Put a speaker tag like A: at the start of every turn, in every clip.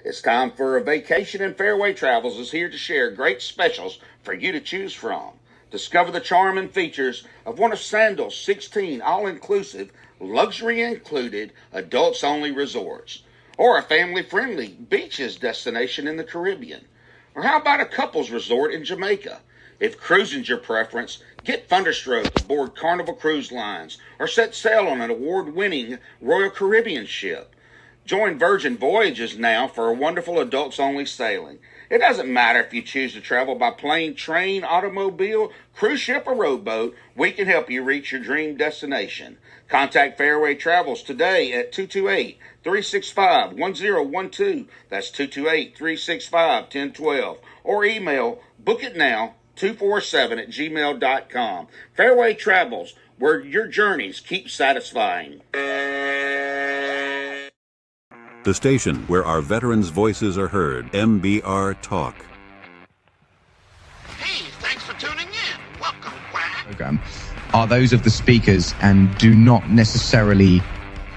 A: It's time for a vacation, and Fairway Travels is here to share great specials for you to choose from. Discover the charm and features of one of Sandal's 16 all-inclusive, luxury-included, adults-only resorts, or a family-friendly beaches destination in the Caribbean. Or how about a couples resort in Jamaica? If cruising's your preference, get Thunderstroke aboard Carnival Cruise Lines or set sail on an award-winning Royal Caribbean ship. Join Virgin Voyages now for a wonderful adults-only sailing. It doesn't matter if you choose to travel by plane, train, automobile, cruise ship, or rowboat, we can help you reach your dream destination. Contact Fairway Travels today at 228-365-1012. That's 228-365-1012. Or email bookitnow247@gmail.com. Fairway Travels, where your journeys keep satisfying.
B: The station where our veterans' voices are heard, MBR Talk.
C: Hey, thanks for tuning in. Welcome, Quack.
D: Program are those of the speakers and do not necessarily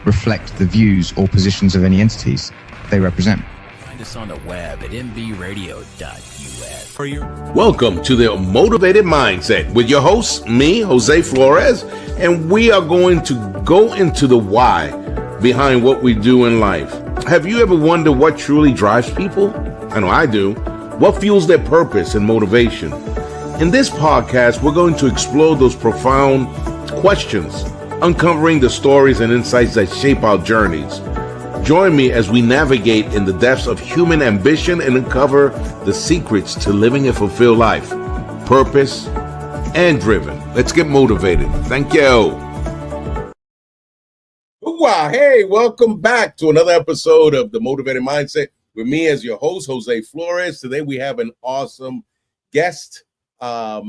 D: reflect the views or positions of any entities they represent.
E: Find us on the web at mbradio.us.
F: Welcome to the Motivated Mindset with your host, me, Jose Flores, and we are going to go into the why behind what we do in life. Have you ever wondered what truly drives people? I know I do. What fuels their purpose and motivation? In this podcast, we're going to explore those profound questions, uncovering the stories and insights that shape our journeys. Join me as we navigate in the depths of human ambition and uncover the secrets to living a fulfilled life, purpose, and driven. Let's get motivated. Thank you. Wow. Hey, welcome back to another episode of the Motivated Mindset with me as your host, Jose Flores. Today we have an awesome guest. I'll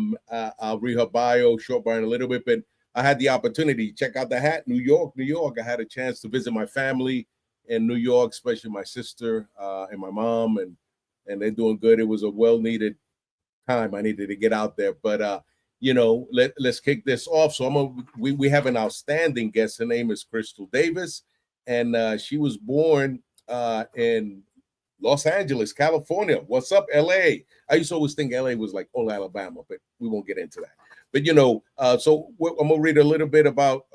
F: read her bio, short bio in a little bit, but I had the opportunity to check out the hat, New York. I had a chance to visit my family in New York, especially my sister and my mom, and they're doing good. It was a well-needed time. I needed to get out there, but let's kick this off. So we have an outstanding guest. Her name is Crystal Davis, and she was born in Los Angeles, California. What's up, LA? I used to always think LA was like all Alabama, but we won't get into that. But so I'm gonna read a little bit about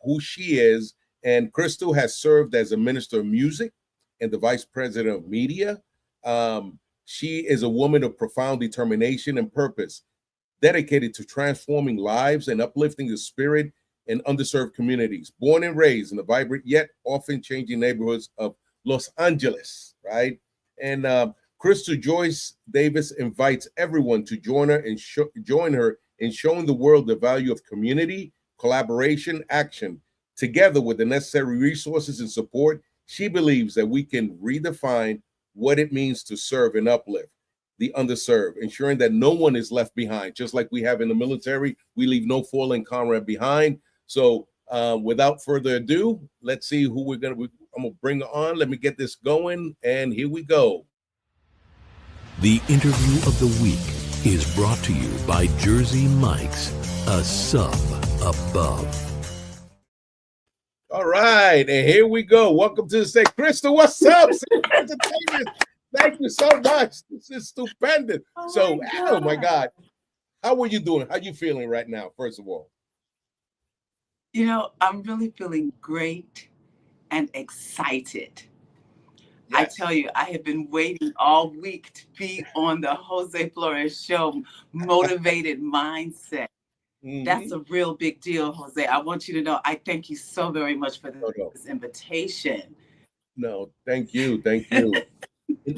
F: who she is. And Crystal has served as a minister of music and the vice president of media. She is a woman of profound determination and purpose, dedicated to transforming lives and uplifting the spirit in underserved communities. Born and raised in the vibrant yet often changing neighborhoods of Los Angeles, right? And Crystal Joyce Davis invites everyone to join her in showing the world the value of community, collaboration, action. Together with the necessary resources and support, she believes that we can redefine what it means to serve and uplift the underserved, ensuring that no one is left behind. Just like we have in the military, we leave no fallen comrade behind. So without further ado, let's see who I'm gonna bring on. Let me get this going, and here we go.
G: The interview of the week is brought to you by Jersey Mike's, a sub above.
F: All right, and here we go. Welcome to the stage. Crystal, what's up? Thank you so much. This is stupendous. Oh my God. How are you doing? How are you feeling right now, first of all?
H: I'm really feeling great and excited. Yes. I tell you, I have been waiting all week to be on the Jose Flores Show, Motivated Mindset. Mm-hmm. That's a real big deal, Jose. I want you to know I thank you so very much for this invitation.
F: No, thank you. Thank you.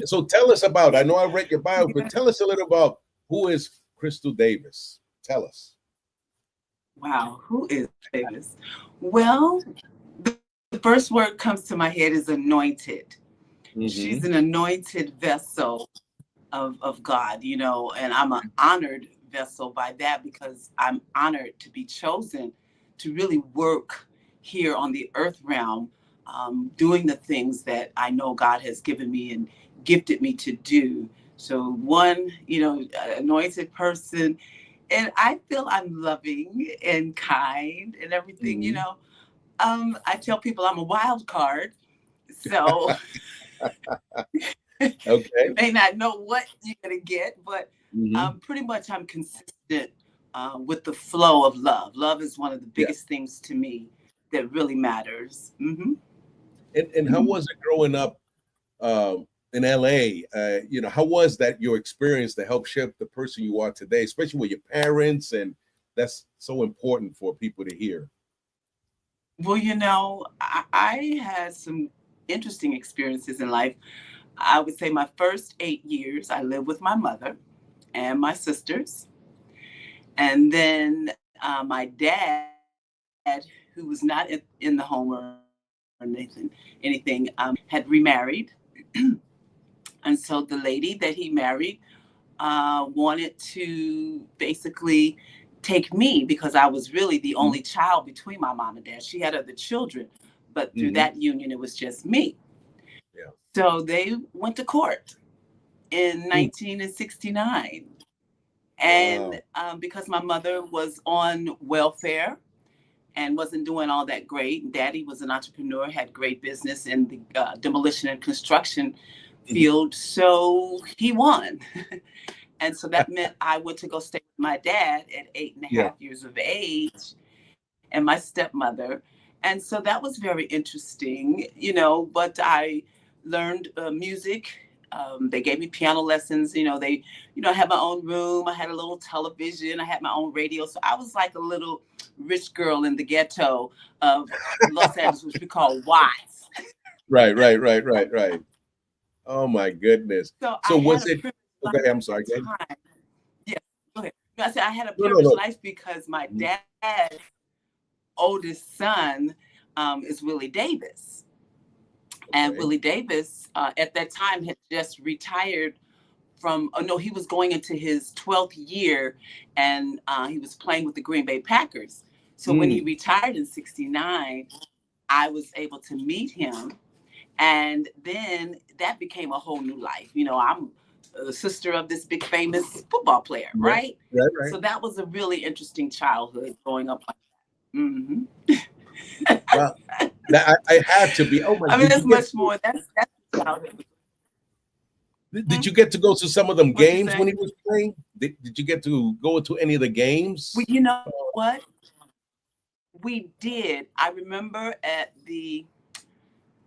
F: So tell us about, I know I read your bio, but tell us a little about who is Crystal Davis. Tell us.
H: Wow, who is Davis? Well, the first word comes to my head is anointed. Mm-hmm. She's an anointed vessel of God, and I'm an honored vessel by that because I'm honored to be chosen to really work here on the earth realm, doing the things that I know God has given me and gifted me to do. So one, anointed person, and I feel I'm loving and kind and everything, I tell people I'm a wild card. So
F: Okay.
H: You may not know what you're going to get, but
F: Mm-hmm.
H: pretty much I'm consistent with the flow of love. Love is one of the
F: Yeah.
H: biggest things to me that really matters.
F: And how was it growing up in LA? How was that your experience to help shape the person you are today, especially with your parents? And that's so important for people to hear.
H: Well, I had some interesting experiences in life. I would say my first 8 years, I lived with my mother and my sisters. And then my dad, who was not in the home or anything, had remarried. And so the lady that he married wanted to basically take me because I was really the only child between my mom and dad. She had other children, but through that union, it was just me.
F: Yeah.
H: So they went to court in 1969. And because my mother was on welfare and wasn't doing all that great, Daddy was an entrepreneur, had great business in the demolition and construction field. So he won. And so that meant I went to go stay with my dad at 8.5 years of age and my stepmother. And so that was very interesting, but I learned music. They gave me piano lessons. I had my own room. I had a little television. I had my own radio. So I was like a little rich girl in the ghetto of Los Angeles, which we call Watts.
F: Right. Oh my goodness.
H: So
F: So
H: I
F: was
H: had a
F: it
H: privileged
F: okay? I'm sorry. Go ahead.
H: time. Yeah, go ahead. I said I had a
F: No, no,
H: privileged
F: no.
H: life because my dad's oldest son is Willie Davis. And Willie Davis, at that time, had just retired he was going into his 12th year, and he was playing with the Green Bay Packers. So when he retired in 69, I was able to meet him. And then that became a whole new life. I'm a sister of this big famous football player, right?
F: Right.
H: So that was a really interesting childhood growing up like that.
F: Well, I had to be. Oh my!
H: I mean, there's much more. That's childhood.
F: Did you get to go to some of them
H: What you
F: games
H: say?
F: when he was playing? Did you get to go to any of the games?
H: Well, you know what? We did. I remember at the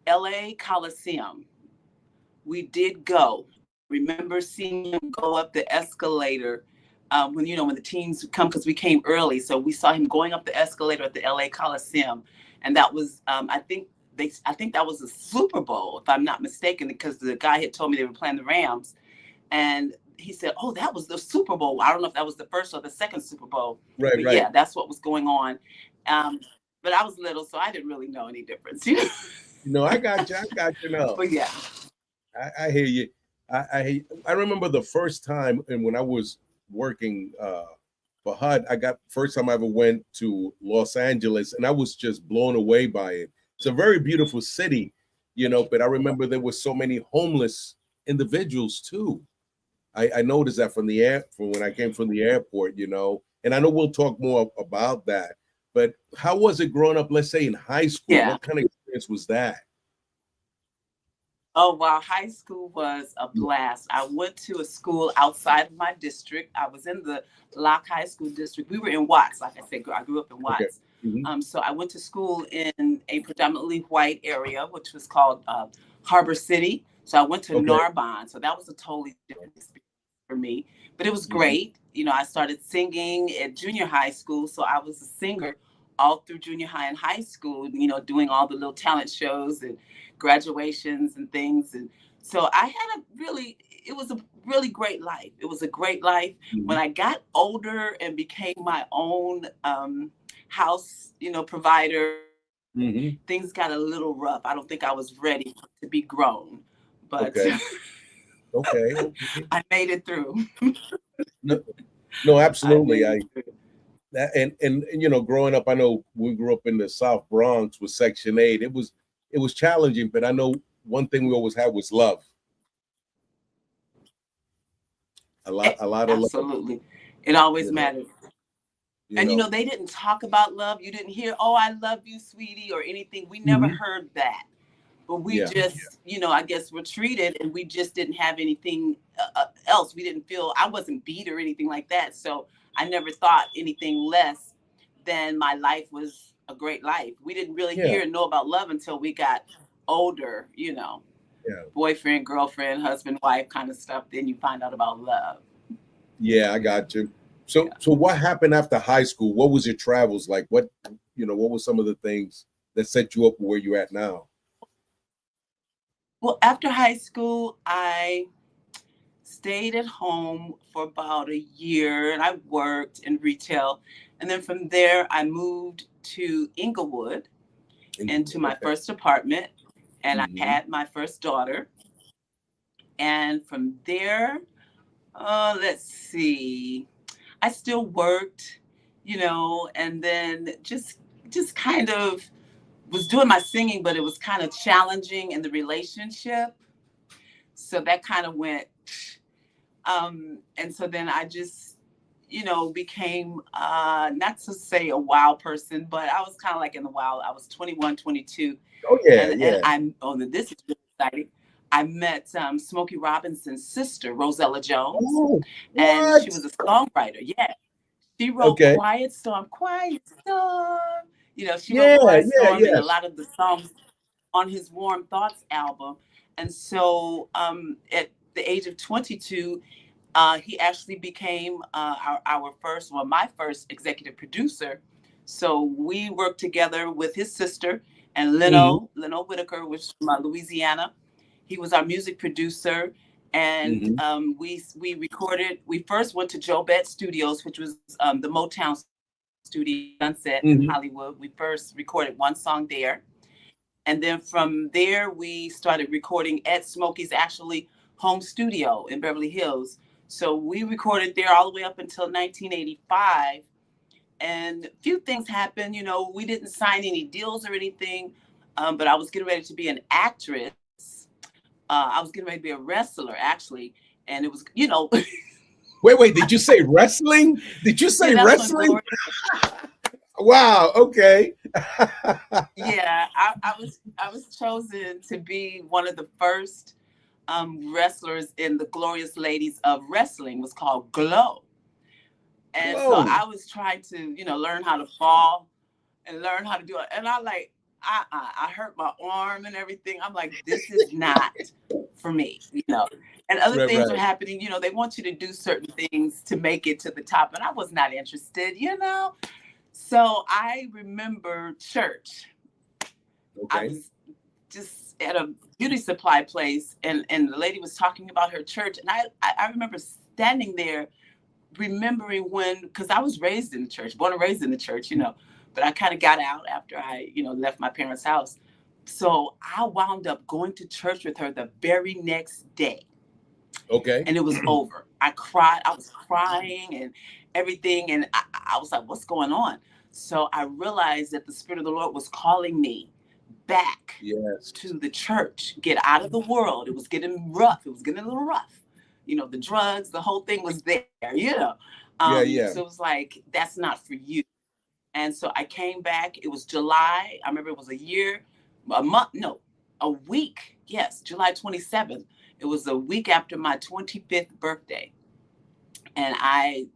H: LA Coliseum, we did go. Remember seeing him go up the escalator when the teams would come because we came early. So we saw him going up the escalator at the LA Coliseum, and that was I think that was a Super Bowl if I'm not mistaken because the guy had told me they were playing the Rams, and he said, "Oh, that was the Super Bowl." I don't know if that was the first or the second Super Bowl,
F: Right.
H: yeah, that's what was going on. But I was little, so I didn't really know any difference.
F: I got you.
H: But yeah.
F: I hear you. I remember the first time, and when I was working for HUD, first time I ever went to Los Angeles, and I was just blown away by it. It's a very beautiful city, but I remember there were so many homeless individuals too. I noticed that from when I came from the airport, and I know we'll talk more about that. But how was it growing up, let's say in high school?
H: Yeah.
F: What kind of experience was that?
H: Oh, wow. High school was a blast. I went to a school outside of my district. I was in the Locke High School district. We were in Watts. Like I said, I grew up in Watts.
F: Okay.
H: So I went to school in a predominantly white area, which was called Harbor City. So I went to Narbonne. So that was a totally different experience for me. But it was great. I started singing at junior high school. So I was a singer all through junior high and high school, doing all the little talent shows and graduations and things. And so it was a really great life. It was a great life. When I got older and became my own house, provider, things got a little rough. I don't think I was ready to be grown, but
F: Okay.
H: I made it through.
F: No, absolutely.
H: I
F: Growing up, I know we grew up in the South Bronx with Section 8. It was challenging, but I know one thing we always had was love. A lot of love.
H: Absolutely. It always mattered. And they didn't talk about love. You didn't hear, "Oh, I love you, sweetie," or anything. We never heard that. but we just, I guess retreated, and we just didn't have anything else. We didn't feel, I wasn't beat or anything like that. So I never thought anything less than my life was a great life. We didn't really hear and know about love until we got older, boyfriend, girlfriend, husband, wife kind of stuff. Then you find out about love.
F: Yeah, I got you. So what happened after high school? What was your travels like? What were some of the things that set you up where you're at now?
H: Well, after high school, I stayed at home for about a year, and I worked in retail. And then from there, I moved to Inglewood into my first apartment, and I had my first daughter. And from there, let's see, I still worked, and then just kind of was doing my singing, but it was kind of challenging in the relationship. So that kind of went, and so then I just, became, not to say a wild person, but I was kind of like in the wild. I was 21, 22.
F: Oh, yeah,
H: And this is really exciting. I met Smokey Robinson's sister, Rosella Jones.
F: Oh,
H: and she was a songwriter. Yeah. She wrote Quiet Storm, Quiet Storm. She wrote Quiet Storm and a lot of the songs on his Warm Thoughts album. And so at the age of 22, he actually became my first executive producer. So we worked together with his sister and Leno Whitaker, which is from Louisiana. He was our music producer. And we recorded, we first went to Joe Bett Studios, which was the Motown studio, Sunset in Hollywood. We first recorded one song there. And then from there, we started recording at Smokey's actually home studio in Beverly Hills. So we recorded there all the way up until 1985. And a few things happened. We didn't sign any deals or anything, but I was getting ready to be an actress. I was getting ready to be a wrestler, actually. And it was,
F: Wait, did you say wrestling? Did you say wrestling? Wow, okay.
H: Yeah, I was chosen to be one of the first wrestlers in the Glorious Ladies of Wrestling. It was called Glow. And so I was trying to, learn how to fall and learn how to do it. And I hurt my arm and everything. I'm like, this is not for me, And other things are happening. They want you to do certain things to make it to the top. And I was not interested, So I remember church. I was just at a beauty supply place, and the lady was talking about her church. And I remember standing there remembering because I was raised in the church, born and raised in the church, but I kind of got out after I, left my parents' house. So I wound up going to church with her the very next day.
F: Okay.
H: And it was over. I cried. I was crying and everything. And I was like, what's going on? So I realized that the Spirit of the Lord was calling me back to the church, get out of the world. It was getting rough. It was getting a little rough. The drugs, the whole thing was there, So it was like, that's not for you. And so I came back. It was July. I remember it was a week. Yes, July 27th. It was a week after my 25th birthday. And I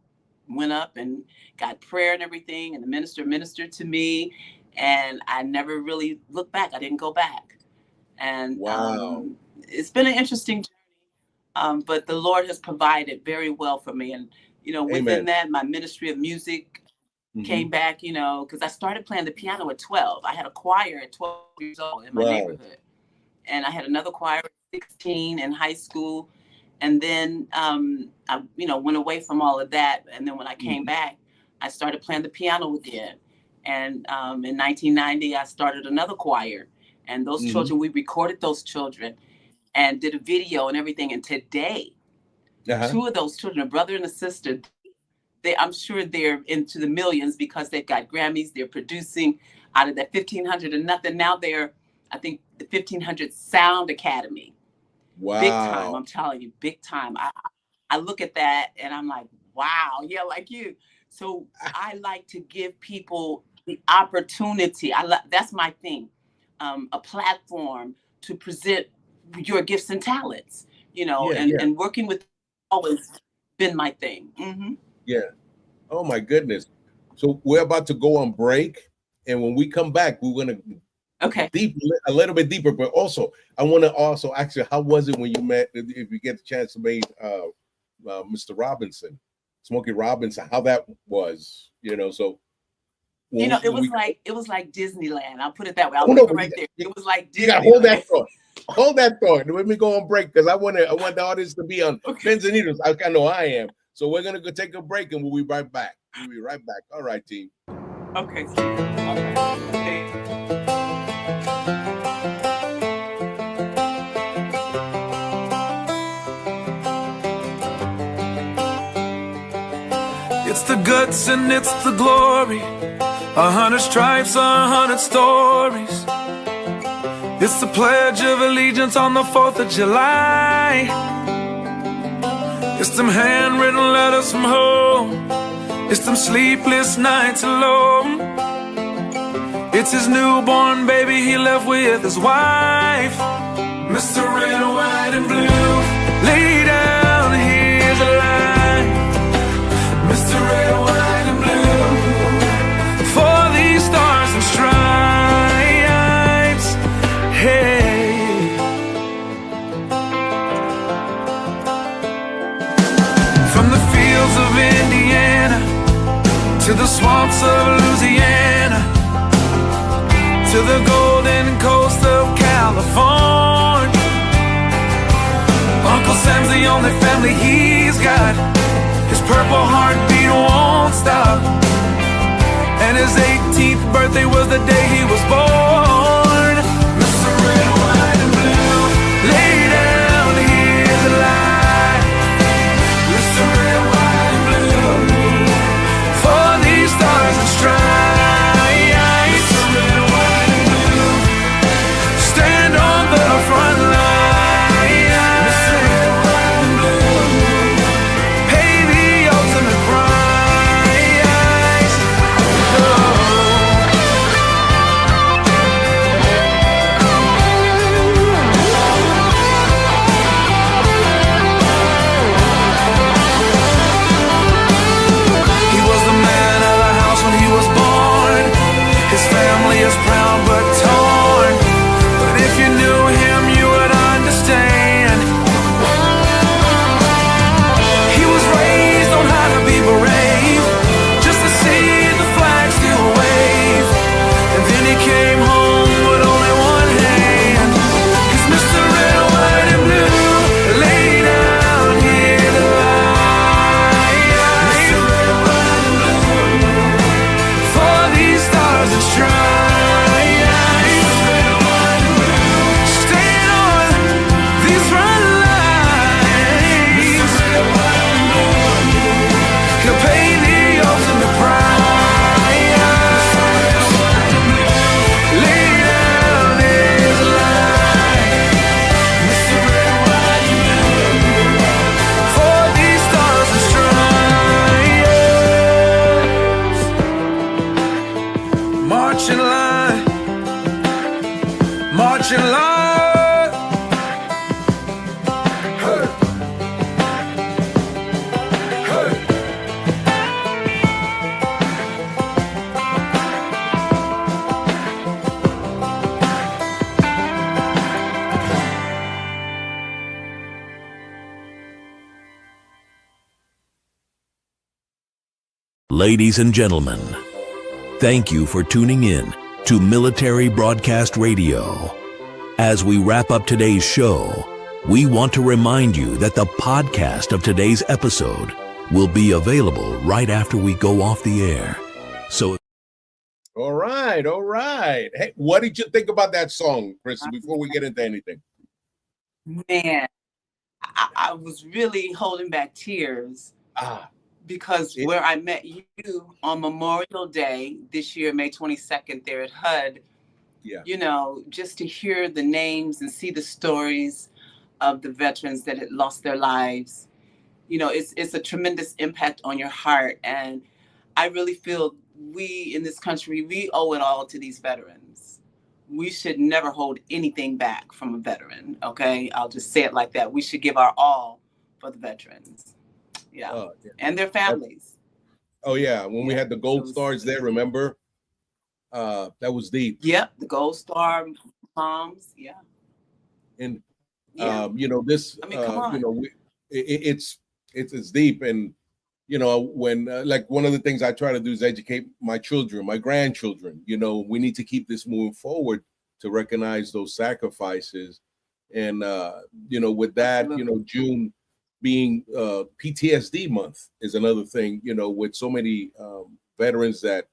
H: went up and got prayer and everything. And the minister ministered to me. And I never really looked back. I didn't go back. And it's been an interesting journey. But the Lord has provided very well for me. And, within that, my ministry of music came back, because I started playing the piano at 12. I had a choir at 12 years old in my neighborhood. And I had another choir at 16 in high school. And then, I, went away from all of that. And then when I came back, I started playing the piano again. And in 1990, I started another choir. And those children, we recorded those children and did a video and everything. And today, two of those children, a brother and a sister, I'm sure they're into the millions because they've got Grammys. They're producing out of that 1,500 and nothing. Now they're, I think, the 1,500 Sound Academy.
F: Wow.
H: Big time. I'm telling you, big time. I look at that and I'm like, wow. Yeah, like you. So I like to give people the opportunity. That's my thing. A platform to present your gifts and talents,
F: Yeah,
H: and working with always been my thing. Mm-hmm.
F: yeah. Oh my goodness. So we're about to go on break, and when we come back, we're gonna
H: Okay.
F: a little bit deeper. But also, I want to also ask you, how was it when you met? If you get the chance to meet Mr. Robinson, Smokey Robinson, how that was, So
H: it was like Disneyland. I'll put it that way. I'll
F: oh,
H: leave
F: no,
H: it right there. It was like
F: you gotta hold that
H: Disneyland.
F: thought. Hold that thought. Let me go on break because I want the audience to be on pins and needles. I know I am. So we're gonna go take a break and we'll be right back. We'll be right back. All right, team.
H: Okay. Okay.
I: It's the guts and it's the glory. 100 stripes, 100 stories. It's the Pledge of Allegiance on the 4th of July. It's them handwritten letters from home. It's them sleepless nights alone. It's his newborn baby he left with his wife. Mr. Red, White, and Blue, lay down, here's a line. Mr. Red, White, and Blue, for these stars and stripes. Hey. From the fields of Indiana to the swamps of Louisiana, to the golden coast of California, Uncle Sam's the only family he's got. His purple heartbeat won't stop, and his 18th birthday was the day he was born. Mr. Red, White, and Blue, lay down, here's the line. Mr. Red, White, and Blue, for these stars and stripes. Mr. Red, White, and Blue, stand on the front line. Mr. Red, White, and Blue, pay the ultimate price. He was the man of the house when he was born. His family is proud but torn. But if you knew him, you would understand. He was raised on how to be brave, just to see the flag still wave. And then he came home with only one hand. 'Cause Mr. Red, White, and Blue, lay down here to lie. Mr. Red, White, and Blue, for these stars and stripes. Mr. Red, White, and Blue, stand on these front lines. Mr. Red, White, and Blue, he'll pay the ultimate price. Mr. Red, White, and Blue, lay down his life. Mr. Red, White, and Blue, for these stars and stripes. March in line, march in line. Hey. Hey.
G: Ladies and gentlemen, thank you for tuning in to Military Broadcast Radio. As we wrap up today's show, we want to remind you that the podcast of today's episode will be available right after we go off the air. So,
F: All right, all right. Hey, what did you think about that song, Chris? Before we get into anything,
H: Man, I was really holding back tears because where I met you on Memorial Day this year, May 22nd, there at HUD,
F: yeah,
H: just to hear the names and see the stories of the veterans that had lost their lives, it's a tremendous impact on your heart. And I really feel we in this country, we owe it all to these veterans. we should never hold anything back from a veteran. Okay, I'll just say it like that. We should give our all for the veterans. Yeah,
F: Yeah.
H: and their families.
F: Oh yeah, when we
H: Yeah,
F: had the gold stars there, remember? That was deep.
H: Yep, the Gold Star moms. Yeah,
F: And
H: yeah.
F: you know, this
H: I mean, come on.
F: you know, it's deep. And you know, when like one of the things I try to do is educate my children, my grandchildren. You know, we need to keep this moving forward to recognize those sacrifices. And you know, with that, you know, June being PTSD month is another thing, you know, with so many veterans that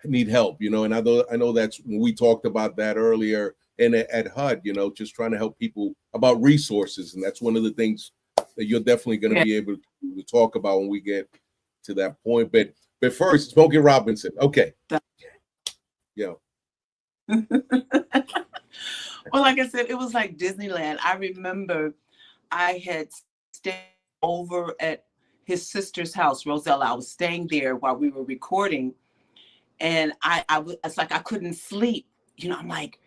F: need help, you know. And I know that's when we talked about that earlier and at HUD, you know, just trying to help people about resources. And that's one of the things that you're definitely going to be able to talk about when we get to that point. But first, Smokey Robinson. Okay. Yeah.
H: Well, like I said, it was like Disneyland. I remember I had stayed over at his sister's house, Rosella. I was staying there while we were recording, and it's like I couldn't sleep. You know, I'm like,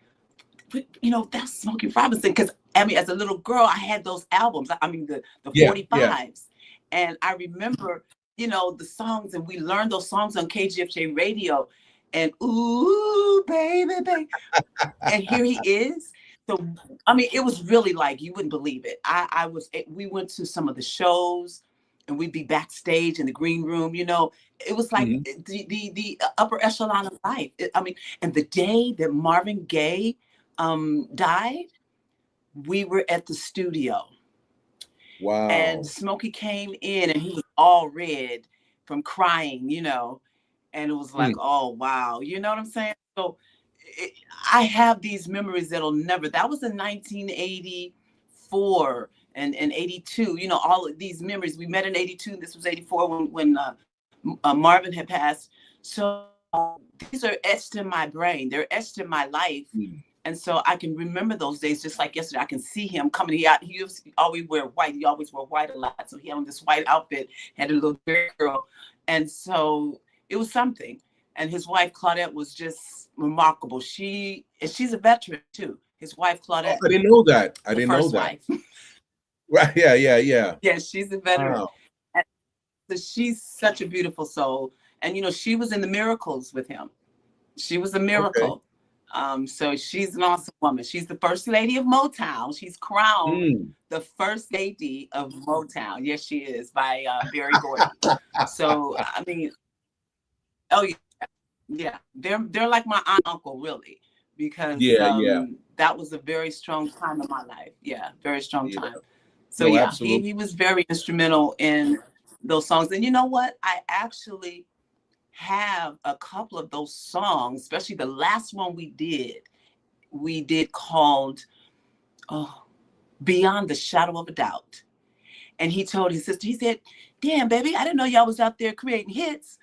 H: you know, that's Smokey Robinson. Because I mean, as a little girl, I had those albums. I mean, the 45s, and I remember, you know, the songs, and we learned those songs on KGFJ radio. And ooh, baby, baby. And here he is. So, I mean, it was really like, you wouldn't believe it. We went to some of the shows and we'd be backstage in the green room, you know, it was like the upper echelon of life. I mean, and the day that Marvin Gaye died, we were at the studio.
F: Wow.
H: And Smokey came in and he was all red from crying, you know, and it was like, oh, wow. You know what I'm saying? So I have these memories that was in 1984 and 82, you know, all of these memories. We met in 82. This was 84 when Marvin had passed. So these are etched in my brain. They're etched in my life. And so I can remember those days just like yesterday. I can see him coming out. He always wear white. He always wore white a lot. So he had on this white outfit, had a little girl. And so it was something. And his wife, Claudette, was just remarkable. She's a veteran, too. His wife, Claudette.
F: Oh, I didn't know that. I didn't know that.
H: Wife.
F: Right. Yeah.
H: Yeah, she's a veteran.
F: Wow.
H: And so she's such a beautiful soul. And, you know, she was in the Miracles with him. She was a miracle. Okay. So she's an awesome woman. She's the first lady of Motown. She's crowned the first lady of Motown. Yes, she is, by Berry Gordy. So, I mean, oh, yeah. Yeah, they're like my aunt and uncle, really, because that was a very strong time in my life. Yeah, very strong time. So no, he was very instrumental in those songs. And you know what? I actually have a couple of those songs, especially the last one we did called Beyond the Shadow of a Doubt. And he told his sister, he said, damn, baby, I didn't know y'all was out there creating hits.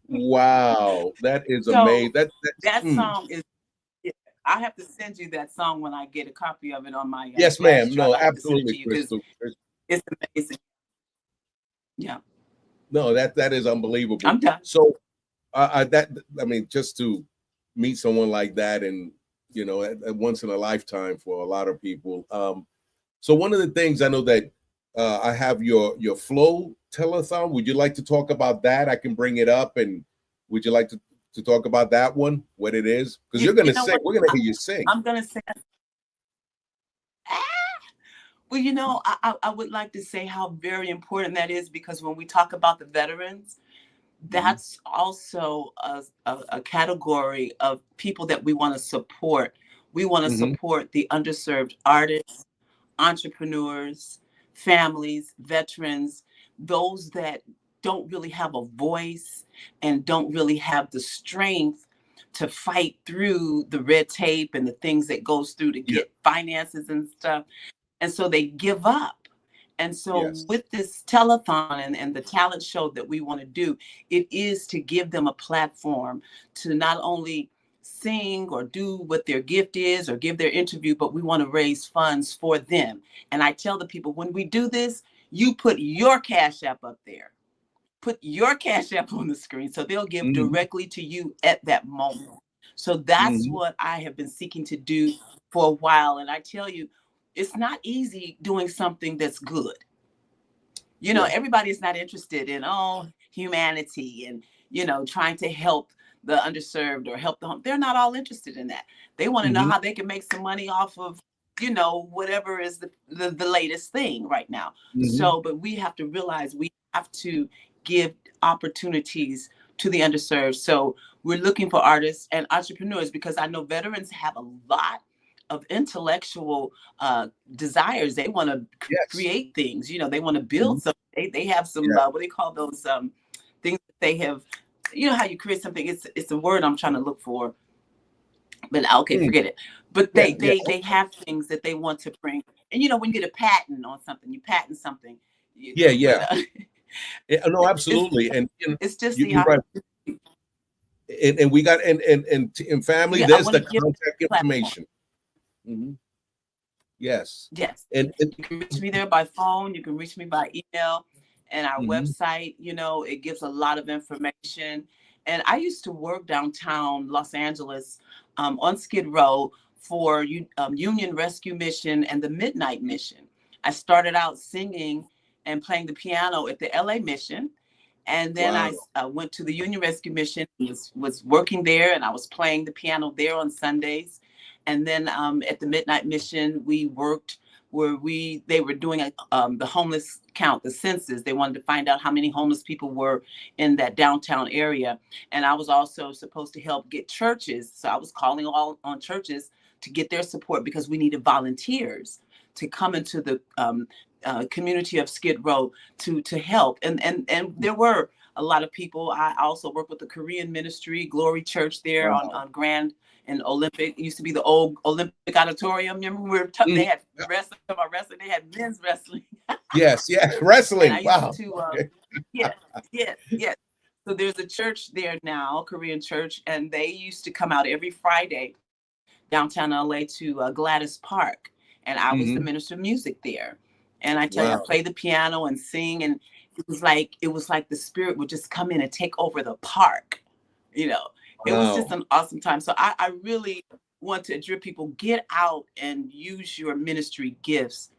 F: Wow, that is amazing.
H: That song is. I have to send you that song when I get a copy of it on my.
F: Yes, ma'am. No, absolutely,
H: Crystal. It's amazing. Yeah.
F: No, that is unbelievable.
H: I'm done.
F: So, I mean, just to meet someone like that, and you know, at once in a lifetime for a lot of people. So one of the things I know that I have your Flow telethon. Would you like to talk about that? I can bring it up, and would you like to talk about that one? What it is? Because you're going to sing. We're going to hear you sing.
H: I'm going to sing. Well, you know, I would like to say how very important that is, because when we talk about the veterans, that's also a category of people that we want to support. We want to support the underserved artists, entrepreneurs, families, veterans, those that don't really have a voice and don't really have the strength to fight through the red tape and the things that goes through to get finances and stuff. And so they give up. And so with this telethon and the talent show that we want to do, it is to give them a platform to not only sing or do what their gift is or give their interview, but we want to raise funds for them. And I tell the people, when we do this, you put your Cash App up there. put your Cash App on the screen, so they'll give directly to you at that moment. So that's what I have been seeking to do for a while. And I tell you, it's not easy doing something that's good. You know, everybody's not interested in, humanity and, trying to help the underserved or help the home. They're not all interested in that. They want to know how they can make some money off of, whatever is the latest thing right now. So, but we have to realize we have to give opportunities to the underserved. So we're looking for artists and entrepreneurs, because I know veterans have a lot of intellectual desires. They want to create things, they want to build something. They have some, what do they call those things that they have, how you create something. It's a word I'm trying to look for, but okay, forget it. But they have things that they want to bring. And, when you get a patent on something, you patent something.
F: No, absolutely.
H: It's just
F: you're right. And we got, and family, there's the contact information. Yes. And
H: you can reach me there by phone. You can reach me by email, and our website, it gives a lot of information. And I used to work downtown Los Angeles on Skid Row for Union Rescue Mission and the Midnight Mission. I started out singing and playing the piano at the LA Mission. And then I went to the Union Rescue Mission, was working there, and I was playing the piano there on Sundays. And then at the Midnight Mission, we worked where they were doing the homeless count, the census. They wanted to find out how many homeless people were in that downtown area. And I was also supposed to help get churches. So I was calling all on churches to get their support, because we needed volunteers to come into the community of Skid Row to help. And there were a lot of people. I also worked with the Korean ministry, Glory Church there on Grand and Olympic. It used to be the old Olympic Auditorium. Remember, they had wrestling, they had men's wrestling.
F: Yes, wrestling.
H: And I used to, So there's a church there now, Korean church, and they used to come out every Friday downtown LA to Gladys Park. And I was the minister of music there. And I tell you, I play the piano and sing, and it was like the spirit would just come in and take over the park. It was just an awesome time. So I really want to adjure people, get out and use your ministry gifts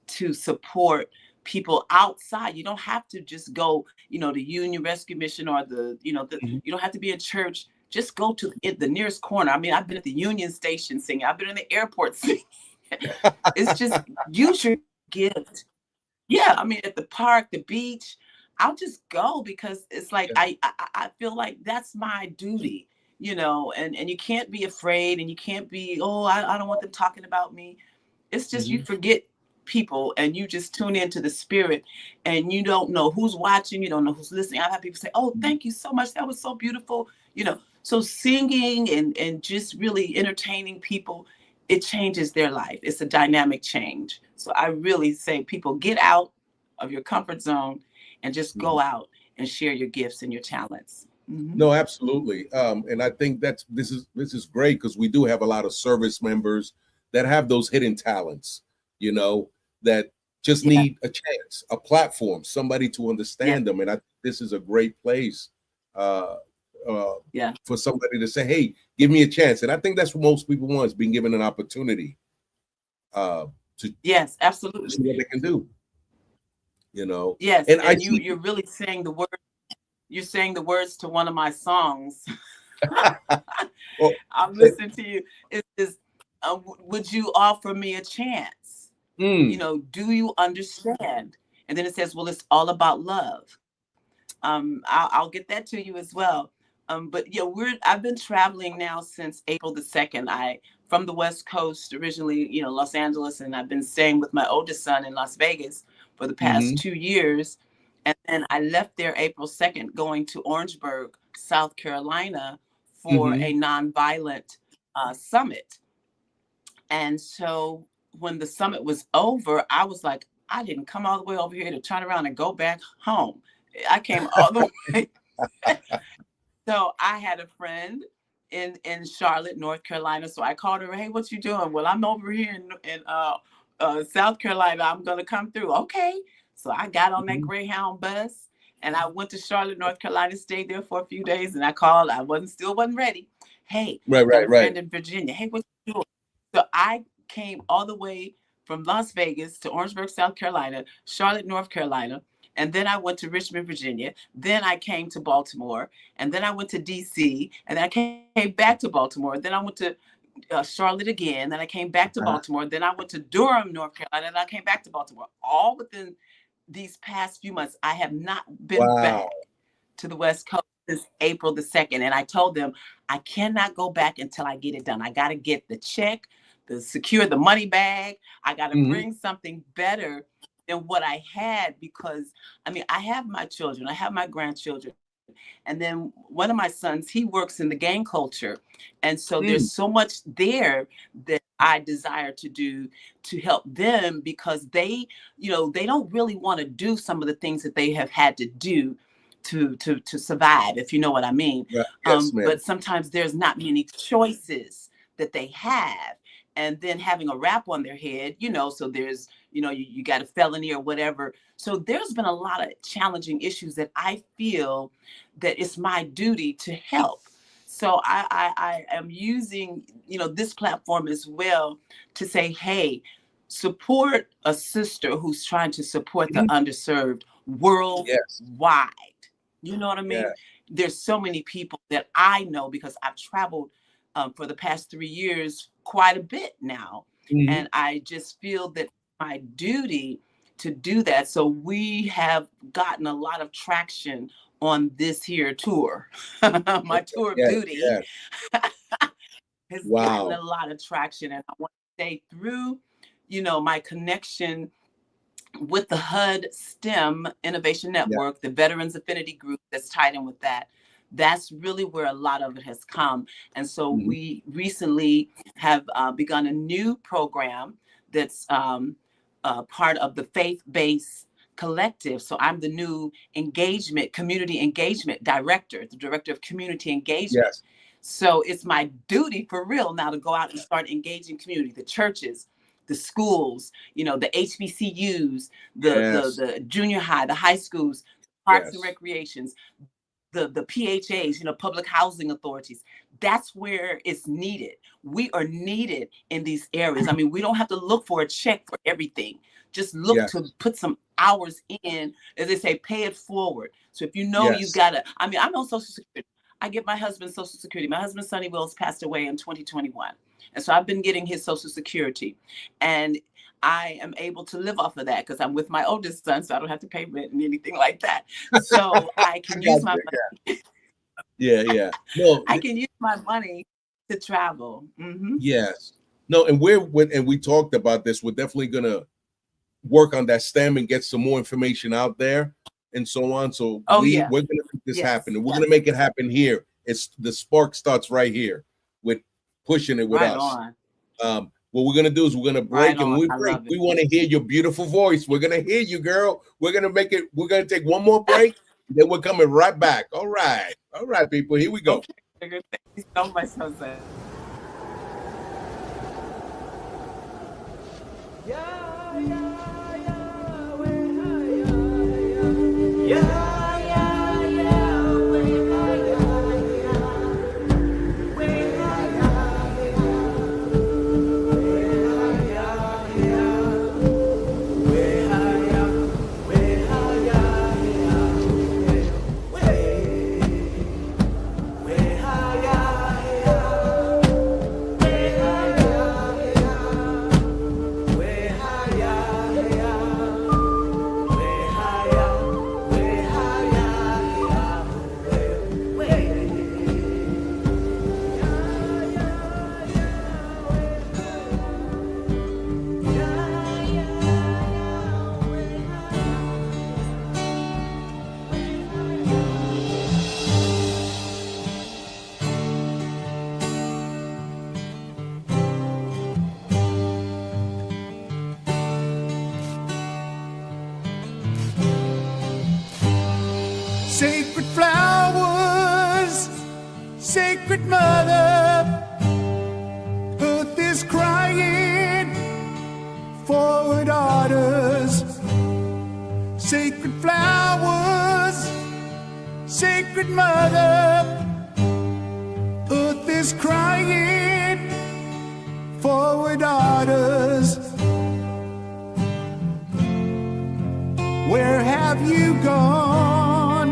H: to support people outside. You don't have to just go, the Union Rescue Mission or you don't have to be in church. Just go to the nearest corner. I mean, I've been at the Union Station singing. I've been in the airport singing. It's just use your gift. Yeah, I mean, at the park, the beach, I'll just go, because it's like I feel like that's my duty, and you can't be afraid, and you can't be, I don't want them talking about me. It's just you forget people, and you just tune into the spirit, and you don't know who's watching, you don't know who's listening. I've had people say, thank you so much, that was so beautiful. So singing and just really entertaining people, it changes their life. It's a dynamic change. So I really say, people, get out of your comfort zone and just go out and share your gifts and your talents.
F: No, absolutely. And I think this is great, because we do have a lot of service members that have those hidden talents, that just need a chance, a platform, somebody to understand them. And I think this is a great place for somebody to say, hey, give me a chance. And I think that's what most people want, is being given an opportunity to
H: absolutely
F: see what they can do.
H: Yes, and you're really saying the word. You're saying the words to one of my songs. I'm listening to you. It's would you offer me a chance? Do you understand? And then it says, well, it's all about love. I'll get that to you as well. But I've been traveling now since April the 2nd. From the West Coast originally, Los Angeles, and I've been staying with my oldest son in Las Vegas for the past 2 years. And then I left there April 2nd, going to Orangeburg, South Carolina, for a nonviolent summit. And so when the summit was over, I was like, I didn't come all the way over here to turn around and go back home. I came all the way. So I had a friend in Charlotte, North Carolina. So I called her, hey, what you doing? Well, I'm over here in South Carolina. I'm going to come through. Okay. So I got on that Greyhound bus And I went to Charlotte, North Carolina, stayed there for a few days, and I called. I still wasn't ready. Hey, got a friend in Virginia. Hey, what you doing? So I came all the way from Las Vegas to Orangeburg, South Carolina, Charlotte, North Carolina, and then I went to Richmond, Virginia. Then I came to Baltimore, and then I went to DC, and then I came back to Baltimore. Then I went to Charlotte again. Then I came back to Baltimore. Then I went to Durham, North Carolina, and I came back to Baltimore. All within these past few months. I have not been back to the West Coast since April the 2nd. And I told them I cannot go back until I get it done. I got to get the check, secure the money bag. I got to bring something better than what I had, because I mean, I have my children, I have my grandchildren. And then one of my sons, he works in the gang culture. And so there's so much there that I desire to do to help them, because they, they don't really want to do some of the things that they have had to do to survive, if you know what I mean.
F: Yeah. Yes,
H: but sometimes there's not many choices that they have. And then having a rap on their head, so there's, you got a felony or whatever. So there's been a lot of challenging issues that I feel that it's my duty to help. So I am using, this platform as well to say, hey, support a sister who's trying to support the underserved worldwide. You know what I mean? Yeah. There's so many people that I know, because I've traveled for the past 3 years quite a bit now. And I just feel that my duty to do that. So we have gotten a lot of traction on this here tour. My tour of duty has gotten a lot of traction. And I want to stay through, my connection with the HUD STEM Innovation Network, the Veterans Affinity Group that's tied in with that. That's really where a lot of it has come. And so we recently have begun a new program that's part of the faith-based collective. So I'm the new community engagement director, the director of community engagement. Yes. So it's my duty for real now to go out and start engaging community, the churches, the schools, the HBCUs, the junior high, the high schools, parks and recreations, the PHAs, public housing authorities. That's where it's needed. We are needed in these areas. I mean, we don't have to look for a check for everything. Just look to put some hours in, as they say, pay it forward. So if you've got to, I'm on Social Security. I get my husband's Social Security. My husband, Sonny Wills, passed away in 2021. And so I've been getting his Social Security. And I am able to live off of that because I'm with my oldest son, so I don't have to pay rent and anything like that. So I can use my money.
F: No,
H: I can use my money to travel.
F: Yes. No, and we talked about this. We're definitely gonna work on that STEM and get some more information out there and so on. So we're gonna make this happen, and we're gonna make it happen here. It's the spark starts right here with pushing it with us. What we're gonna do is we're gonna break, and when we break, we want to hear your beautiful voice. We're gonna hear you, girl. We're gonna make it. We're gonna take one more break, then we're coming right back. All right, people. Here we go.
H: Thank you so much, Jose.
I: Sacred flowers, sacred mother, earth is crying for her daughters. Sacred flowers, Sacred Mother, earth is crying for our daughters. Where have you gone?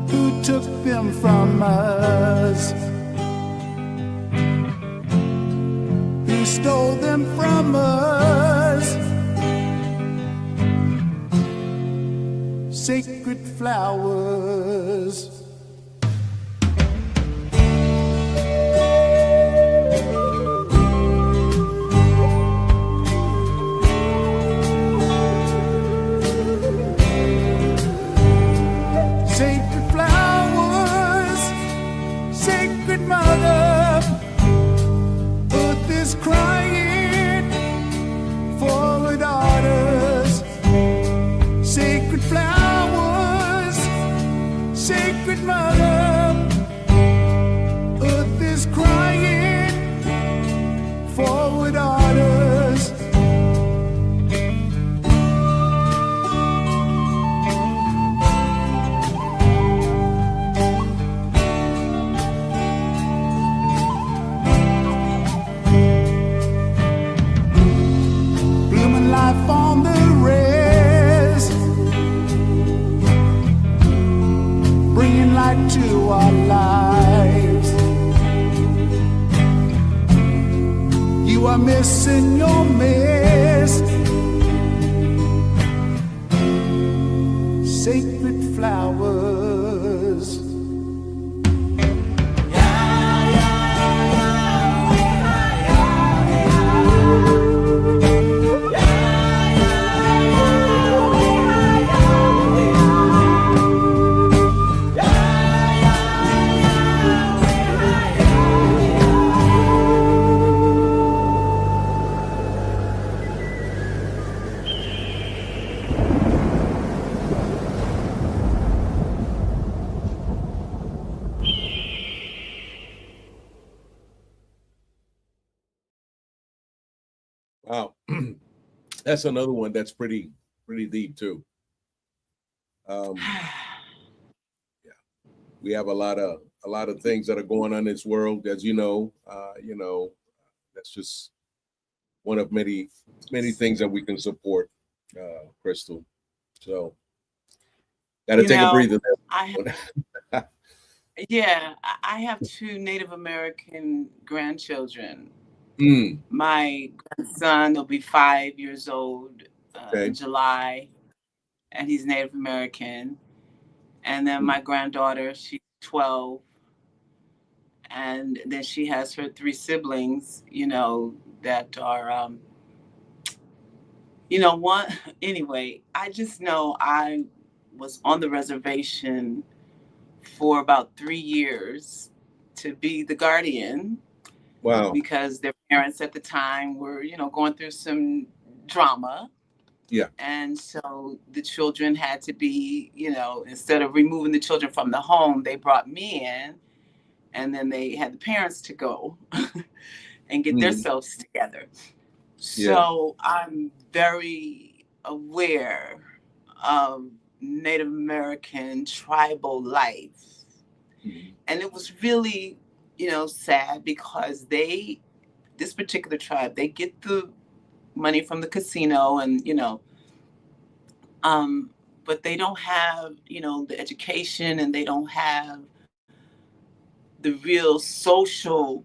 I: Who took them from us? Who stole them from us? Sacred flowers. Sacred flowers, sacred mother, earth is crying for our daughters. Sacred flowers, sacred mother, earth is crying for our daughters. Blooming life on the res, bringing light to our lives. You are missing your mist. Sacred flowers.
F: Wow. That's another one that's pretty deep too. Yeah, we have a lot of things that are going on in this world, as you know. That's just one of many things that we can support, Crystal. So, got to take a breather there.
H: I have two Native American grandchildren.
F: Mm,
H: My grandson will be 5 years old
F: okay.
H: in July, and he's Native American. And then my granddaughter, she's 12. And then she has her three siblings, that are, one. Anyway, I just know I was on the reservation for about 3 years to be the guardian.
F: Wow.
H: Because their parents at the time were, going through some drama.
F: Yeah.
H: And so the children had to be, instead of removing the children from the home, they brought me in, and then they had the parents to go and get themselves together. So I'm very aware of Native American tribal life. And it was really, sad because this particular tribe, they get the money from the casino and, but they don't have, the education, and they don't have the real social,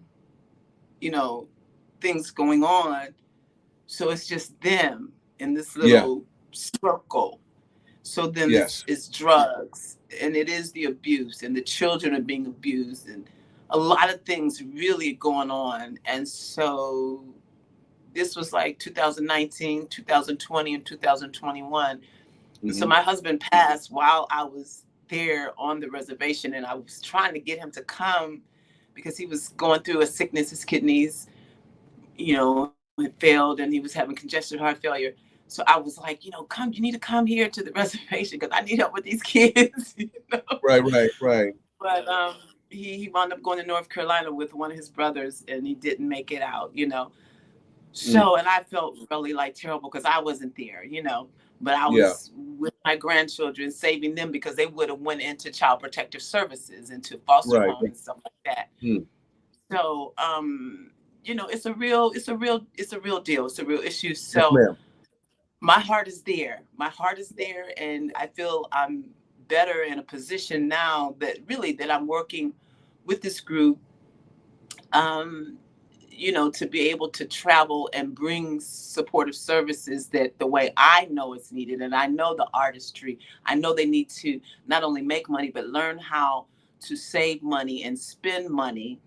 H: things going on. So it's just them in this little circle. So then it's drugs, and it is the abuse, and the children are being abused, and a lot of things really going on. And so this was like 2019, 2020, and 2021. And so my husband passed while I was there on the reservation, and I was trying to get him to come because he was going through a sickness. His kidneys, had failed, and he was having congestive heart failure. So I was like, come, you need to come here to the reservation because I need help with these kids.
F: Right.
H: But he wound up going to North Carolina with one of his brothers, and he didn't make it out, So, and I felt really like terrible because I wasn't there, but I was with my grandchildren saving them because they would have went into child protective services, into foster homes and stuff like that. So, you know, it's a real deal. It's a real issue. So my heart is there. My heart is there. And I feel I'm better in a position now that I'm working with this group, you know, to be able to travel and bring supportive services that the way I know it's needed. And I know the artistry. I know they need to not only make money, but learn how to save money and spend money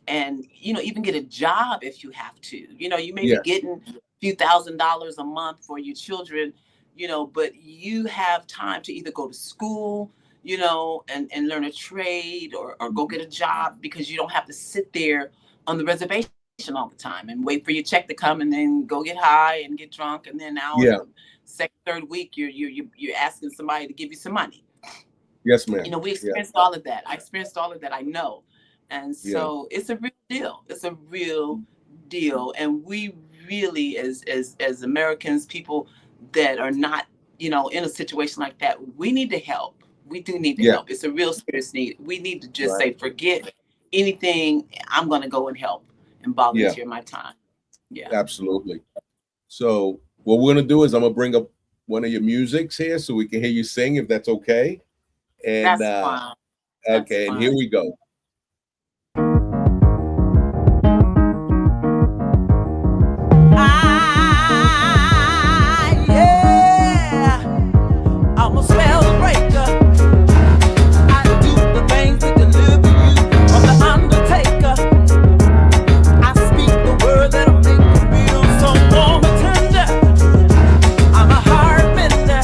H: and, you know, even get a job if you have to. You know, you may be getting a few $1,000s a month for your children, you know, but you have time to either go to school, you know, and learn a trade or go get a job, because you don't have to sit there on the reservation all the time and wait for your check to come and then go get high and get drunk, and then now the second, third week you're asking somebody to give you some money. Yes, ma'am. You know, we experienced all of that. I experienced all of that. I know, and so it's a real deal. It's a real deal, and we really, as Americans, people that are not, you know, in a situation like that, we need to help. We do need to help. It's a real serious need. We need to just say, forget anything. I'm going to go and help and volunteer my time. Yeah, absolutely. So what we're going to do is I'm going to bring up one of your musics here so we can hear you sing, if that's okay. And that's fine. Okay, and here we go.
I: I'm a spell breaker. I do the things that deliver you from the undertaker. I speak the word that'll make you feel so warm and tender. I'm a heart bender,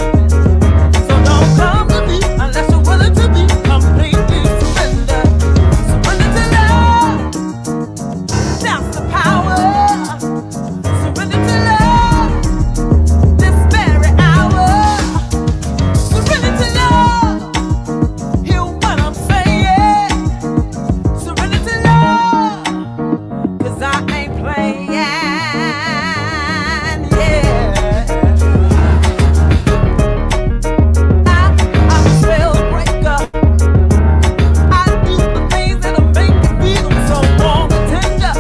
I: so don't come to me unless you're willing to be completely surrender. Surrender to love, that's the power. Surrender to love, this very hour. Surrender to love, hear what I'm saying. Surrender to love, 'cause I ain't playing, I'm a spell breaker. I do the things that'll make you feel so warm and tender.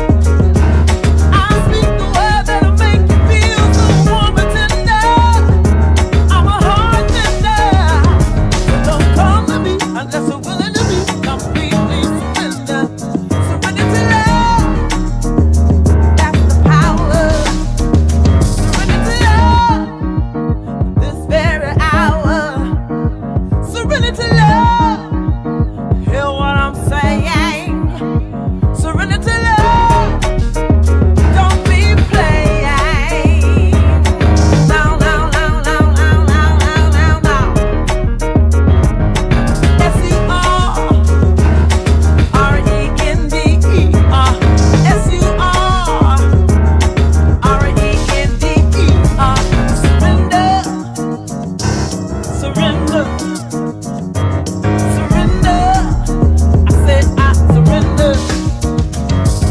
I: I speak the word that'll make you feel so warm and tender. I'm a heart tender, so don't come to me unless you're willing to be completely surrender. Surrender to love, that's the power. Surrender to love, this very hour. Surrender to love, hear what I'm saying. Surrender to love, don't be playing. Now. S-U-R-R-E-N-D-E-R. S-U-R-R-E-N-D-E-R. Surrender. I said I surrender.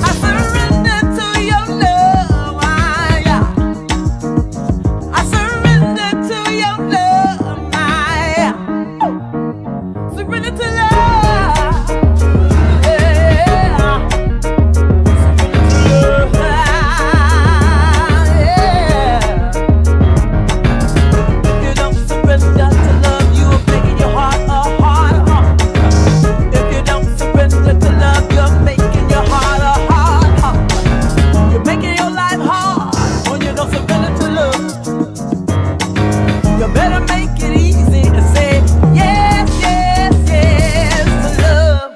I: I surrender to your love. I surrender to your love. Surrender to love. If you don't surrender to love, you are making your heart a hard heart. If you don't surrender to love, you're making your heart a hard heart. You're making your life hard when you don't surrender to love. You better make it easy and say yes to love.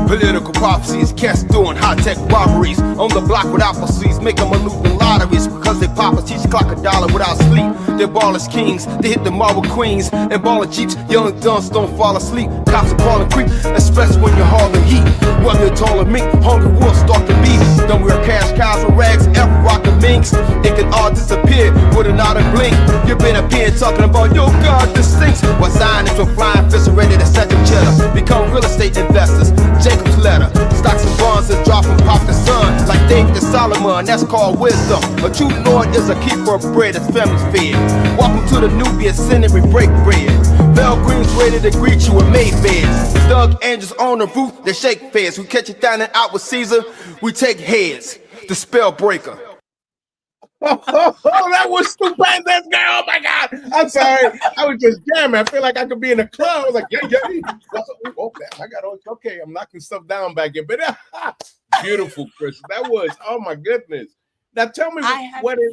J: Political prophecies, cats doing high-tech robberies on the block with apple seeds, make them maneuver lotteries because they papas teach clock $1 without sleep. They're ballers kings, they hit the marble queens and baller jeeps. Young dunce don't fall asleep. Cops are calling creep, especially when you're hauling heat. Whether you're tall or mink, hungry wolves stalk the beef. Don't wear cash cows with rags, F-rockin' minks. It can all disappear with a nod and blink. You've been up here talking about your God, this stinks. What Zionists with flying fists are ready to set them cheddar. Become real estate investors. Jacob's letter. Stocks and bonds that drop from pop the sun like they gift to Solomon, that's called wisdom. A true Lord is a keeper of bread, his family's fed. Welcome to the Nubian Senate, we break bread. Bell Green's ready to greet you with made beds. Thug angels on the roof, they shake feds. We catch you down and out with Caesar, we take heads. The spell breaker.
F: Oh, that was stupendous, girl. Oh my God. I'm sorry. I was just jamming. I feel like I could be in a club. I was like, yeah. Okay, I got okay. I'm knocking stuff down back here. But beautiful, Chris. That was, oh my goodness. Now tell me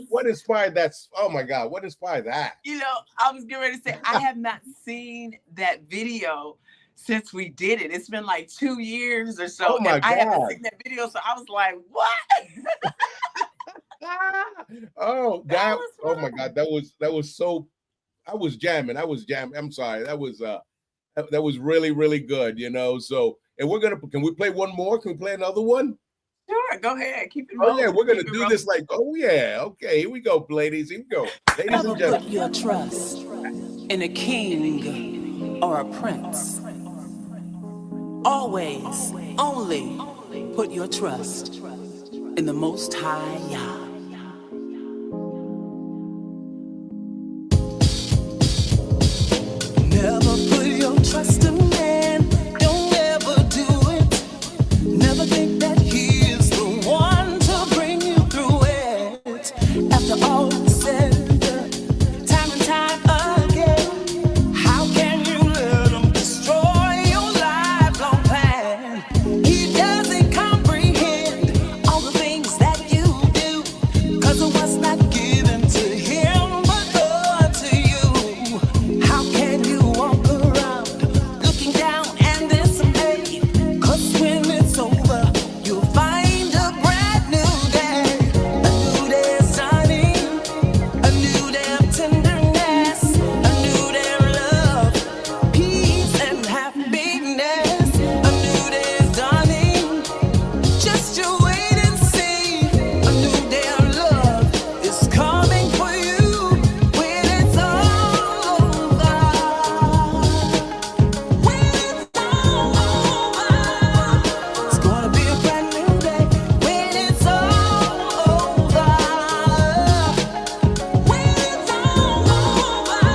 F: what inspired that? Oh my God, what inspired that?
H: You know, I was getting ready to say, I have not seen that video since we did it. It's been like 2 years or so.
F: Oh my God.
H: I haven't seen that video, so I was like, what?
F: Oh my God, that was so. I was jamming. I'm sorry. That was really, really good, you know. So, and can we play one more? Can we play another one?
H: Sure, go ahead. Keep it rolling.
F: Oh yeah, we're gonna do this like, oh yeah, okay, here we go, ladies. Here we go. Ladies and gentlemen.
K: Put your trust in a king or a prince. Always, only put your trust in the Most High Yah. Never put your trust in man. Don't ever do it. Never think that he is the one to bring you through it. After all is said and done, time and time again, how can you let him destroy your lifelong plan? He doesn't comprehend all the things that you do, 'cause of what's not given to him but God to you. How can you walk around looking down and dismayed? 'Cause when it's over, you'll find a brand new day. A new day is dawning, a new day of tenderness, a new day of love, peace and happiness. A new day is dawning, just you wait and see. A new day of love is coming for you when it's all over. When it's all over, it's gonna be a brand new day. When it's all over, when it's all over,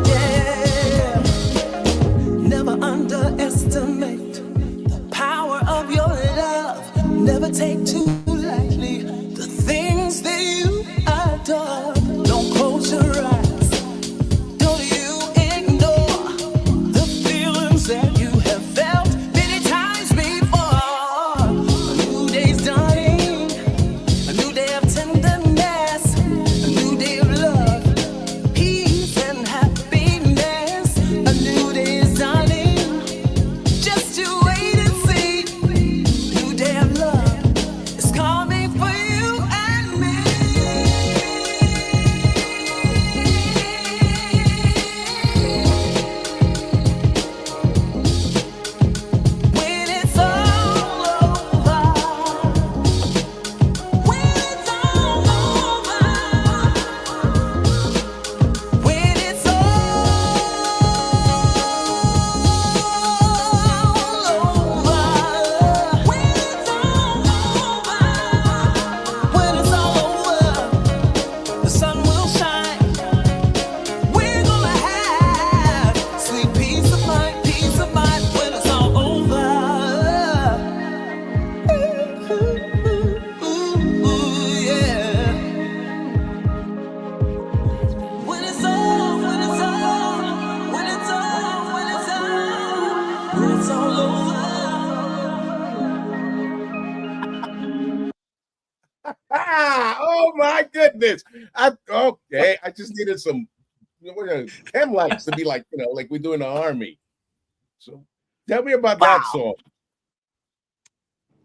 K: yeah. Never underestimate the power of your love. Never take too lightly the things that you adore. Don't close your eyes. Don't you ignore the feelings that you have felt many times before. A new day's dawning, a new day of tenderness, a new day of love, peace and happiness. A new day is dawning, just you wait and see. New day of love is coming for you and me. When it's all over, when it's all over, when it's all over, when it's all over, the sun will shine. We're gonna have sweet peace of mind when it's all over. Ooh, yeah. When it's all, when it's all, when it's all, when it's all, when it's all over.
F: Oh my goodness. Okay. I just needed some chem lights to be like, you know, like we do in the army. So tell me about that song.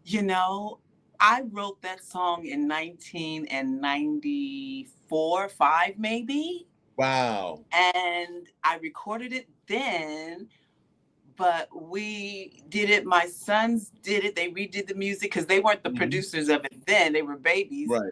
H: You know, I wrote that song in 1994, 5 maybe.
F: Wow.
H: And I recorded it then, but we did it. My sons did it. They redid the music because they weren't the producers of it then. They were babies.
F: Right.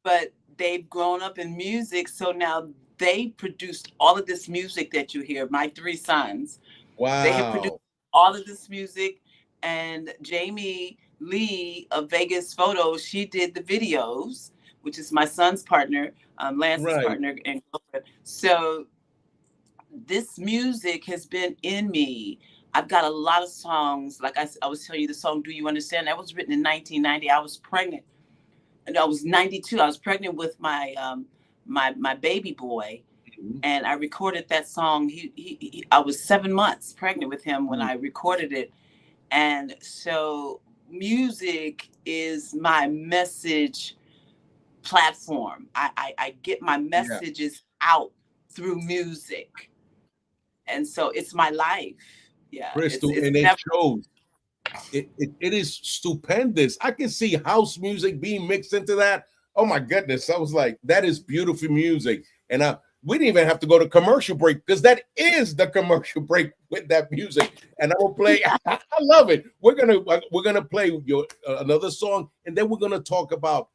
H: But they've grown up in music. So now they produced all of this music that you hear. My 3 sons.
F: Wow.
H: They have produced all of this music. And Jamie Lee of Vegas Photos, she did the videos, which is my son's partner, Lance's
F: Right.
H: partner and girlfriend. So this music has been in me. I've got a lot of songs. Like I was telling you, the song "Do You Understand?" that was written in 1990. I was pregnant, and I was 92. I was pregnant with my my baby boy, and I recorded that song. I was 7 months pregnant with him when I recorded it, and so music is my message platform. I get my messages out through music. And so it's my life. Yeah.
F: Crystal,
H: It's
F: and it
H: never.
F: shows. It is stupendous. I can see house music being mixed into that. Oh my goodness. I was like, that is beautiful music. And we didn't even have to go to commercial break because that is the commercial break with that music. And I will play. I love it. We're gonna play your another song, and then we're gonna talk about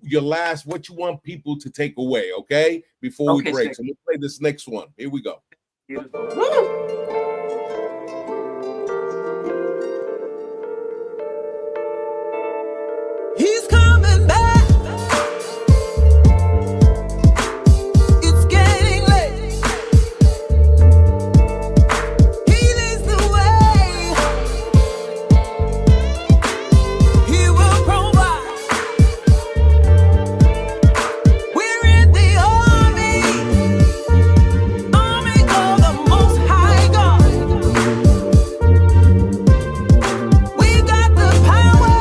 F: your last, what you want people to take away. Okay, before we break.
H: Sure.
F: So let's play this next one. Here we go.
H: Beautiful. Woo!
K: He's coming back. It's getting late. He leads the way. He will provide. We're in the army of the Most High God. We got the power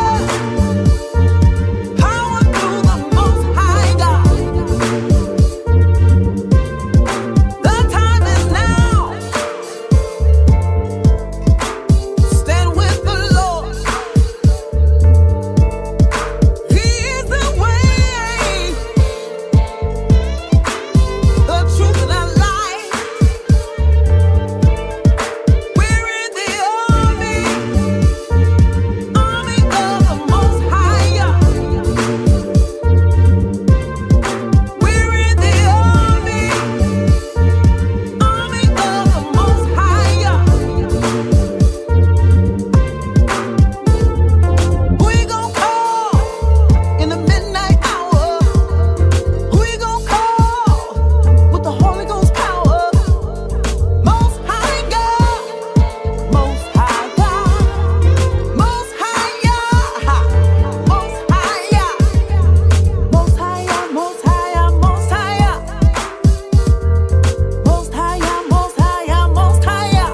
K: through the Most High God. The time is now. Stand with the Lord. He is the way, the truth, and the light. We're in the army of the Most High God. We're in the army of the Most High God. We gon' call in the midnight hour. We gon' call with the Holy Ghost power. Most High God, Most High God, Most High God, Most High God, Most High God, Most High God, Most High God, Most High God, Most High God, Most High God.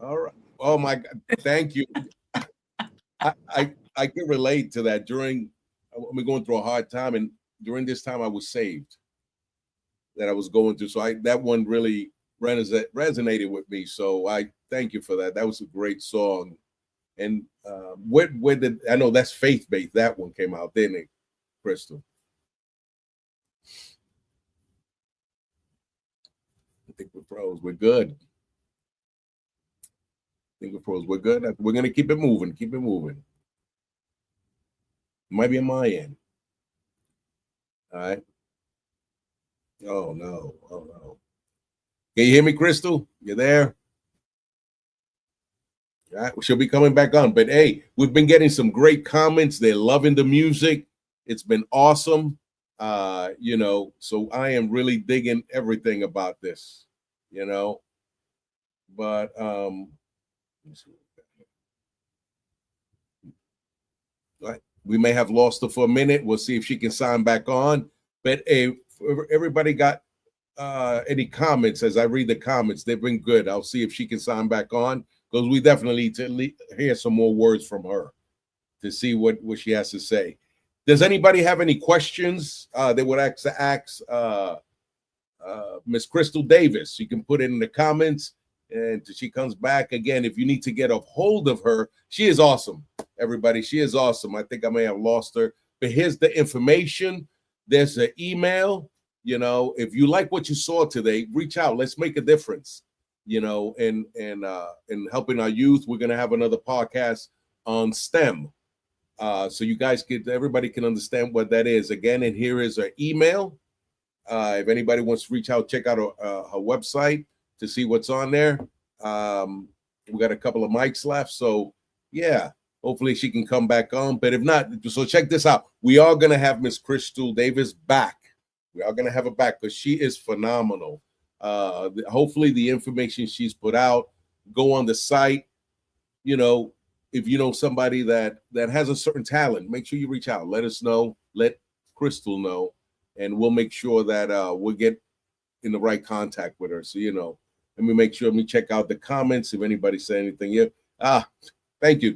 F: All right. Oh my God. Thank you. I can relate to that. During I'm going through a hard time, and during this time I was saved that I was going through. So that one really resonated with me. So I thank you for that. That was a great song. And where did I know that's faith based? That one came out, didn't it, Crystal? I think we're pros. We're good. I think we're pros. We're good. We're gonna keep it moving. Keep it moving. Might be on my end. All right. Oh no. Oh no. Can you hear me, Crystal? You there? All right. She'll be coming back on. But hey, we've been getting some great comments. They're loving the music. It's been awesome. So I am really digging everything about this, But we may have lost her for a minute. We'll see if she can sign back on. But hey, everybody got any comments? As I read the comments, they've been good. I'll see if she can sign back on, because we definitely need to hear some more words from her to see what she has to say. Does anybody have any questions they would like to ask Miss Crystal Davis? You can put it in the comments, and she comes back again. If you need to get a hold of her, she is awesome. Everybody, she is awesome. I think I may have lost her, but here's the information. There's an email. You know, if you like what you saw today, reach out. Let's make a difference. You know, and helping our youth. We're gonna have another podcast on STEM, so you guys everybody can understand what that is. Again, and here is our email. If anybody wants to reach out, check out her website to see what's on there. We got a couple of mics left, so yeah, hopefully she can come back on. But if not, so check this out. We are gonna have Miss Crystal Davis back. We are gonna have her back because she is phenomenal. Hopefully the information she's put out, go on the site. You know, if you know somebody that has a certain talent, make sure you reach out. Let us know. Let Crystal know, and we'll make sure that we'll get in the right contact with her. So, you know, let me check out the comments if anybody said anything. Yeah. Thank you.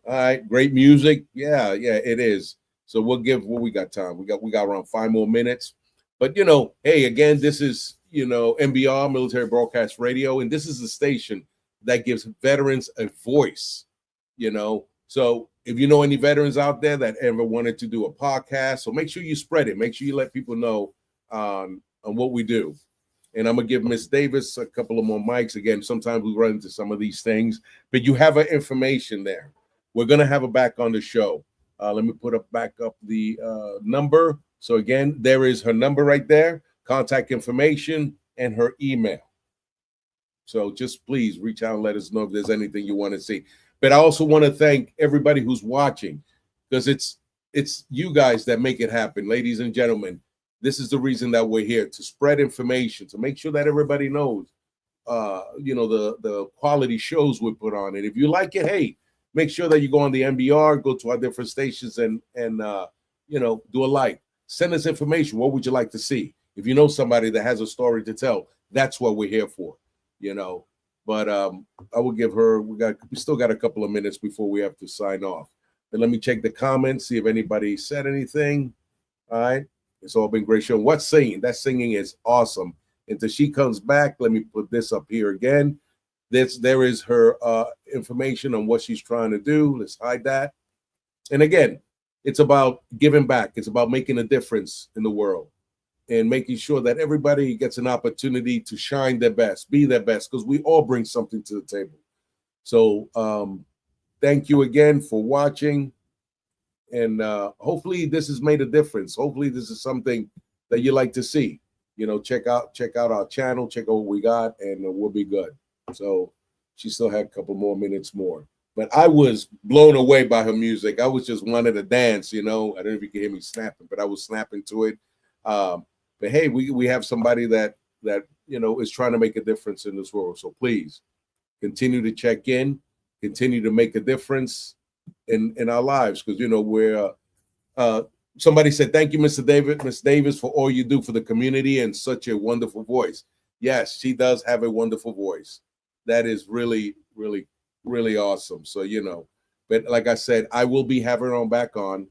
F: All right, great music. Yeah, it is. So we'll give what we got time. We got around 5 more minutes. But, you know, hey, again, this is, you know, MBR, Military Broadcast Radio, and this is the station that gives veterans a voice, you know. So if you know any veterans out there that ever wanted to do a podcast, so make sure you spread it. Make sure you let people know on what we do. And I'm going to give Miss Davis a couple of more mics. Again, sometimes we run into some of these things, but you have her information there. We're going to have her back on the show. Let me put back up the number. So again, there is her number right there, contact information, and her email. So just please reach out and let us know if there's anything you want to see. But I also want to thank everybody who's watching, because it's you guys that make it happen, ladies and gentlemen. This is the reason that we're here, to spread information, to make sure that everybody knows, you know, the quality shows we put on. And if you like it, hey, make sure that you go on the MBR, go to our different stations, and you know, do a like. Send us information. What would you like to see? If you know somebody that has a story to tell, that's what we're here for, you know. But I will give her. We still got a couple of minutes before we have to sign off. But let me check the comments, see if anybody said anything. All right, it's all been great show. What's singing? That singing is awesome. Until she comes back, let me put this up here again. There is her information on what she's trying to do. Let's hide that. And again, it's about giving back. It's about making a difference in the world and making sure that everybody gets an opportunity to shine their best, be their best, because we all bring something to the table. So thank you again for watching. And hopefully this has made a difference. Hopefully this is something that you like to see. You know, check out our channel, check out what we got, and we'll be good. So she still had a couple more minutes more. But I was blown away by her music. I was just wanting to dance, you know. I don't know if you can hear me snapping, but I was snapping to it. But hey, we have somebody that you know is trying to make a difference in this world. So please continue to check in, continue to make a difference in our lives, because you know we're somebody said, thank you, Miss Davis, for all you do for the community and such a wonderful voice. Yes, she does have a wonderful voice. That is really, really, really awesome. So, you know, but like I said, I will be having her back on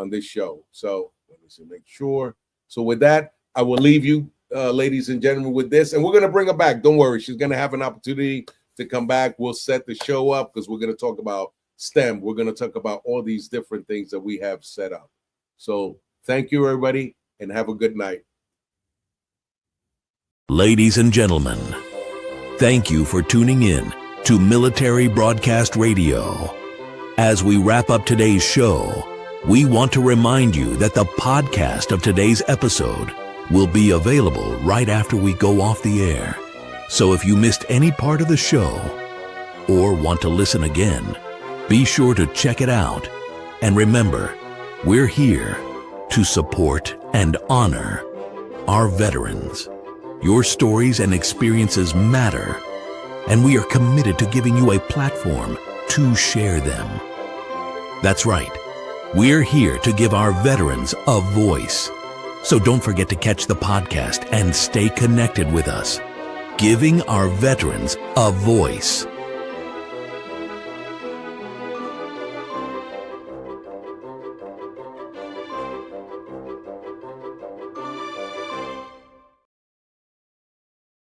F: this show. So let me see, make sure. So with that, I will leave you, ladies and gentlemen, with this, and we're going to bring her back. Don't worry. She's going to have an opportunity to come back. We'll set the show up because we're going to talk about STEM. We're going to talk about all these different things that we have set up. So thank you, everybody, and have a good night.
G: Ladies and gentlemen, thank you for tuning in to Military Broadcast Radio. As we wrap up today's show, we want to remind you that the podcast of today's episode will be available right after we go off the air. So if you missed any part of the show or want to listen again, be sure to check it out. And remember, we're here to support and honor our veterans. Your stories and experiences matter, and we are committed to giving you a platform to share them. That's right. We're here to give our veterans a voice. So don't forget to catch the podcast and stay connected with us. Giving our veterans a voice.